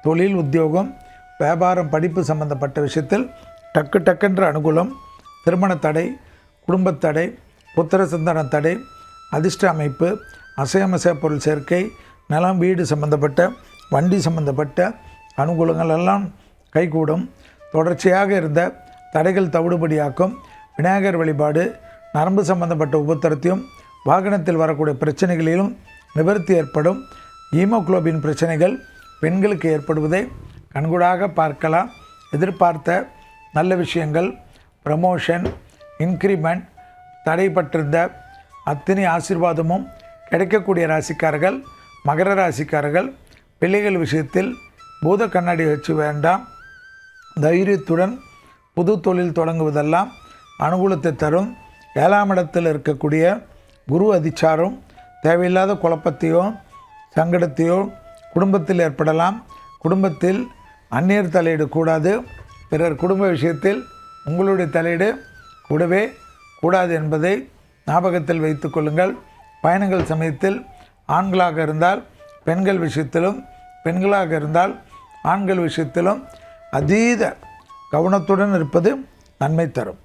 தொழில், உத்தியோகம், வியாபாரம், படிப்பு சம்பந்தப்பட்ட விஷயத்தில் டக்குன்ற அனுகூலம். திருமண தடை, குடும்பத்தடை, புத்திர சந்தான தடை, அதிர்ஷ்ட அமைப்பு, அசையமசைய பொருள் சேர்க்கை, நிலம், வீடு சம்பந்தப்பட்ட, வண்டி சம்பந்தப்பட்ட அனுகூலங்கள் எல்லாம் கைகூடும். தொடர்ச்சியாக இருந்த தடைகள் தவிடுபடியாக்கும். விநாயகர் வழிபாடு நரம்பு சம்பந்தப்பட்ட உபத்திரத்தையும் வாகனத்தில் வரக்கூடிய பிரச்சனைகளிலும் நிவர்த்தி ஏற்படும். ஹீமோகுளோபின் பிரச்சனைகள் பெண்களுக்கு ஏற்படுவதை கண்கூடாக பார்க்கலாம். எதிர்பார்த்த நல்ல விஷயங்கள், ப்ரமோஷன், இன்க்ரிமெண்ட், தடைப்பட்டிருந்த அத்தனை ஆசீர்வாதமும் கிடைக்கக்கூடிய ராசிக்காரர்கள் மகர ராசிக்காரர்கள். பிள்ளைகள் விஷயத்தில் பூத கண்ணாடி வச்சு வேண்டாம். தைரியத்துடன் புது தொழில் தொடங்குவதெல்லாம் அனுகூலத்தை தரும். 7ஆம் இடத்தில் இருக்கக்கூடிய குரு அதிச்சாரம் தேவையில்லாத குழப்பத்தையோ சங்கடத்தையோ குடும்பத்தில் ஏற்படலாம். குடும்பத்தில் அந்நியர் தலையீடு கூடாது. பிறர் குடும்ப விஷயத்தில் உங்களுடைய தலையீடு கூடவே கூடாது என்பதை ஞாபகத்தில் வைத்து கொள்ளுங்கள். பயணங்கள் சமயத்தில் ஆண்களாக இருந்தால் பெண்கள் விஷயத்திலும், பெண்களாக இருந்தால் ஆண்கள் விஷயத்திலும் அதீத கவனத்துடன் இருப்பது நன்மை தரும்.